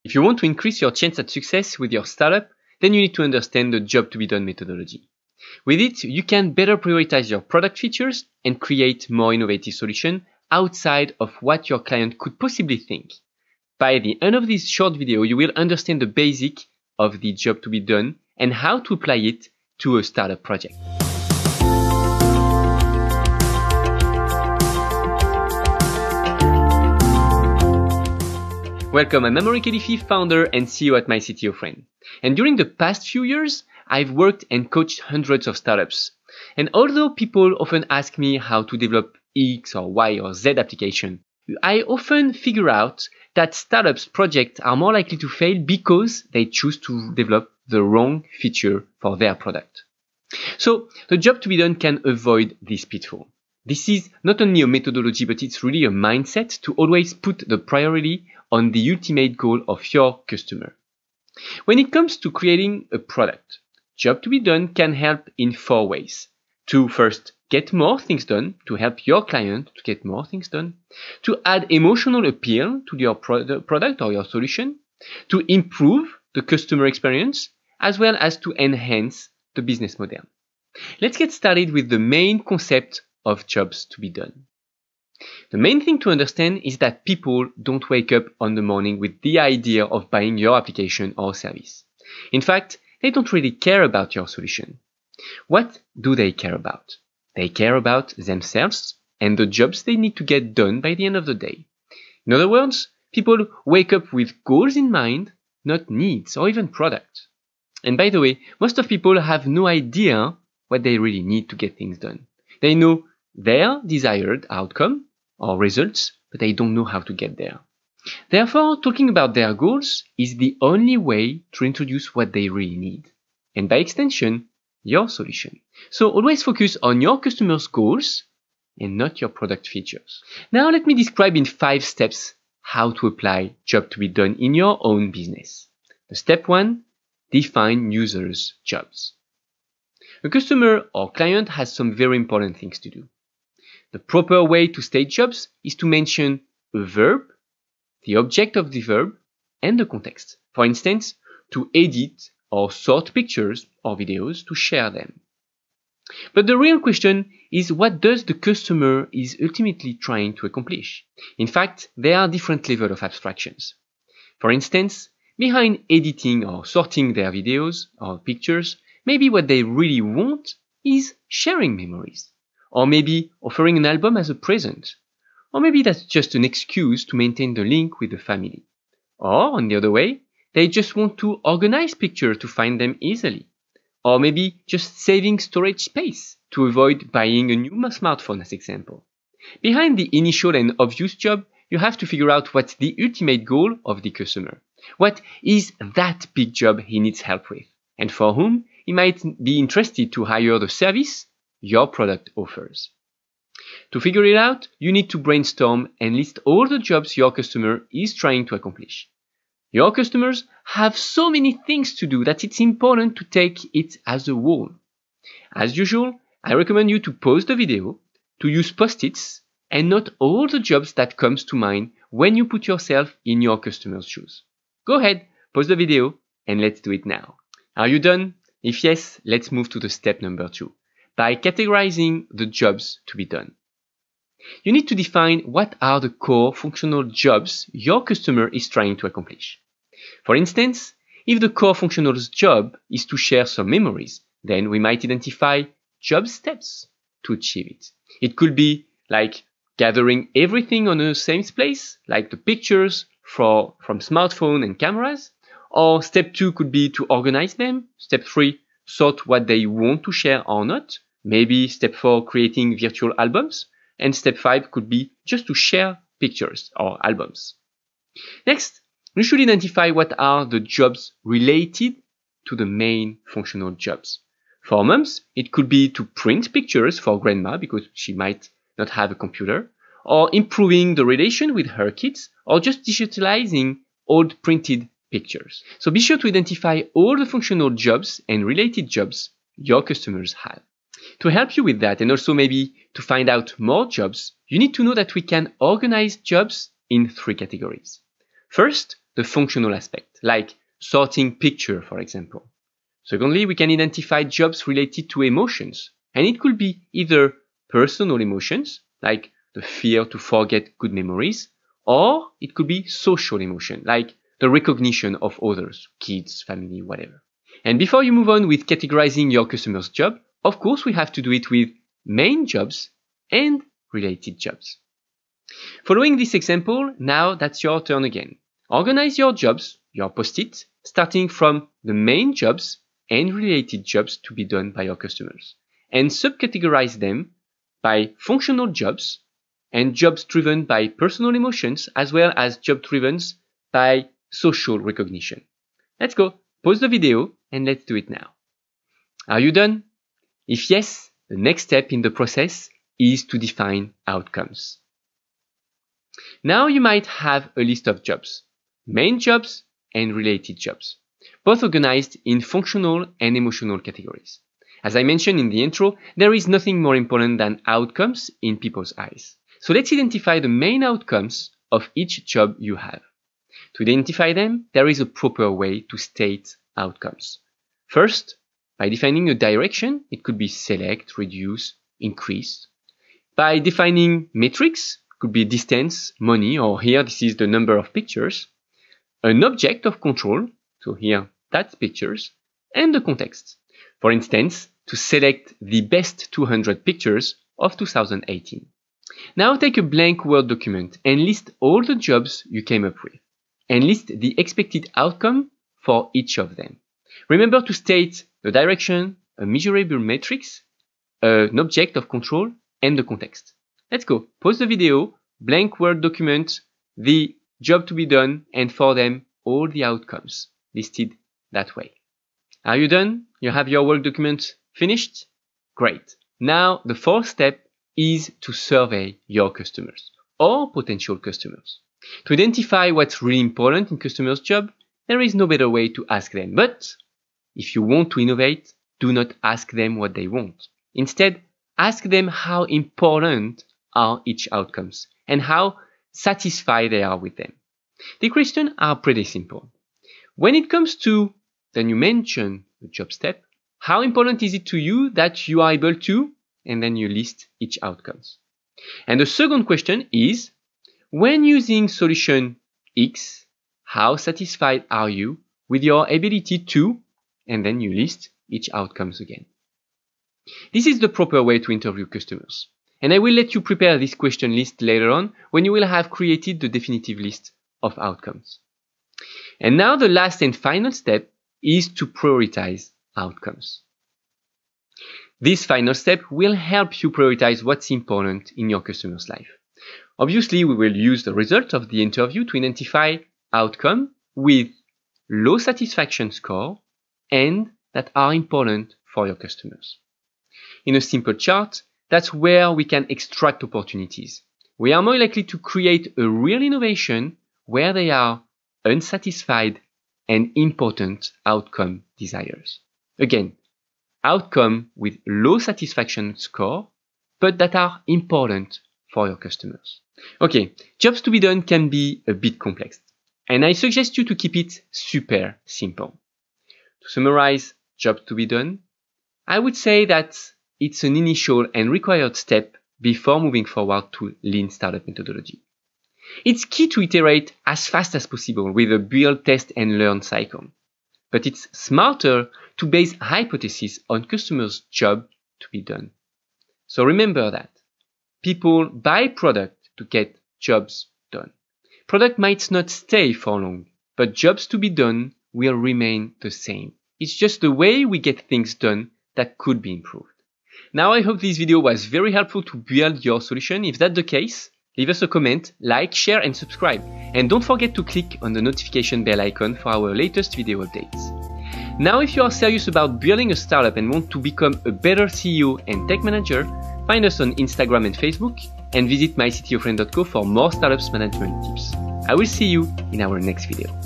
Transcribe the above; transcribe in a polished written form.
If you want to increase your chance at success with your startup, then you need to understand the job to be done methodology. With it, you can better prioritize your product features and create more innovative solutions outside of what your client could possibly think. By the end of this short video, you will understand the basic of the job to be done and how to apply it to a startup project. Welcome, I'm Amaury Khelify, founder and CEO at MyCTO-Friend. And during the past few years, I've worked and coached hundreds of startups. And although people often ask me how to develop X or Y or Z application, I often figure out that startups projects are more likely to fail because they choose to develop the wrong feature for their product. So the job to be done can avoid this pitfall. This is not only a methodology, but it's really a mindset to always put the priority on the ultimate goal of your customer. When it comes to creating a product, job to be done can help in 4 ways. To first get more things done, to help your client to get more things done, to add emotional appeal to your product or your solution, to improve the customer experience, as well as to enhance the business model. Let's get started with the main concept of jobs to be done. The main thing to understand is that people don't wake up on the morning with the idea of buying your application or service. In fact, they don't really care about your solution. What do they care about? They care about themselves and the jobs they need to get done by the end of the day. In other words, people wake up with goals in mind, not needs or even product. And by the way, most of people have no idea what they really need to get things done. They know their desired outcome or results, but they don't know how to get there. Therefore, talking about their goals is the only way to introduce what they really need, and by extension, your solution. So always focus on your customers' goals and not your product features. Now let me describe in 5 steps how to apply job to be done in your own business. The step 1, define users' jobs. A customer or client has some very important things to do. The proper way to state jobs is to mention a verb, the object of the verb, and the context. For instance, to edit or sort pictures or videos to share them. But the real question is, what does the customer is ultimately trying to accomplish? In fact, there are different levels of abstractions. For instance, behind editing or sorting their videos or pictures, maybe what they really want is sharing memories. Or maybe offering an album as a present. Or maybe that's just an excuse to maintain the link with the family. Or, on the other way, they just want to organize pictures to find them easily. Or maybe just saving storage space to avoid buying a new smartphone as example. Behind the initial and obvious job, you have to figure out what's the ultimate goal of the customer. What is that big job he needs help with? And for whom he might be interested to hire the service your product offers. To figure it out, you need to brainstorm and list all the jobs your customer is trying to accomplish. Your customers have so many things to do that it's important to take it as a whole. As usual, I recommend you to pause the video, to use post-its, and note all the jobs that comes to mind when you put yourself in your customer's shoes. Go ahead, pause the video, and let's do it now. Are you done? If yes, let's move to the step number 2. By categorizing the jobs to be done. You need to define what are the core functional jobs your customer is trying to accomplish. For instance, if the core functional job is to share some memories, then we might identify job steps to achieve it. It could be like gathering everything on the same place, like the pictures from smartphone and cameras, or step 2 could be to organize them, step 3, sort what they want to share or not. Maybe step 4, creating virtual albums. And step 5 could be just to share pictures or albums. Next, you should identify what are the jobs related to the main functional jobs. For moms, it could be to print pictures for grandma because she might not have a computer, or improving the relation with her kids, or just digitalizing old printed pictures. So be sure to identify all the functional jobs and related jobs your customers have. To help you with that, and also maybe to find out more jobs, you need to know that we can organize jobs in 3 categories. First, the functional aspect, like sorting picture, for example. Secondly, we can identify jobs related to emotions, and it could be either personal emotions, like the fear to forget good memories, or it could be social emotion, like the recognition of others, kids, family, whatever. And before you move on with categorizing your customer's job, of course we have to do it with main jobs and related jobs. Following this example, now that's your turn again. Organize your jobs, your post-it, starting from the main jobs and related jobs to be done by your customers, and subcategorize them by functional jobs and jobs driven by personal emotions, as well as jobs driven by social recognition. Let's go. Pause the video and let's do it now. Are you done? If yes, the next step in the process is to define outcomes. Now you might have a list of jobs, main jobs and related jobs, both organized in functional and emotional categories. As I mentioned in the intro, there is nothing more important than outcomes in people's eyes. So let's identify the main outcomes of each job you have. To identify them, there is a proper way to state outcomes. First, by defining a direction, it could be select, reduce, increase. By defining metrics, it could be distance, money, or here this is the number of pictures. An object of control, so here that's pictures, and the context. For instance, to select the best 200 pictures of 2018. Now take a blank Word document and list all the jobs you came up with, and list the expected outcome for each of them. Remember to state the direction, a measurable matrix, an object of control, and the context. Let's go. Pause the video, blank Word document, the job to be done, and for them, all the outcomes listed that way. Are you done? You have your work document finished? Great. Now, the fourth step is to survey your customers or potential customers. To identify what's really important in customers' job, there is no better way to ask them. But if you want to innovate, do not ask them what they want. Instead, ask them how important are each outcomes and how satisfied they are with them. The questions are pretty simple. When it comes to, then you mention the job step, how important is it to you that you are able to, and then you list each outcomes. And the second question is, when using solution X, how satisfied are you with your ability to, and then you list each outcomes again. This is the proper way to interview customers. And I will let you prepare this question list later on when you will have created the definitive list of outcomes. And now the last and final step is to prioritize outcomes. This final step will help you prioritize what's important in your customer's life. Obviously, we will use the result of the interview to identify outcomes with low satisfaction score and that are important for your customers. In a simple chart, that's where we can extract opportunities. We are more likely to create a real innovation where they are unsatisfied and important outcome desires. Again, outcome with low satisfaction score, but that are important for your customers. Okay, jobs to be done can be a bit complex, and I suggest you to keep it super simple. To summarize jobs to be done, I would say that it's an initial and required step before moving forward to lean startup methodology. It's key to iterate as fast as possible with a build, test, and learn cycle. But it's smarter to base hypotheses on customers' job to be done. So remember that people buy product to get jobs done. Product might not stay for long, but jobs to be done will remain the same. It's just the way we get things done that could be improved. Now I hope this video was very helpful to build your solution. If that's the case, leave us a comment, like, share, and subscribe. And don't forget to click on the notification bell icon for our latest video updates. Now, if you are serious about building a startup and want to become a better CEO and tech manager, find us on Instagram and Facebook, and visit myctofriend.co for more startups management tips. I will see you in our next video.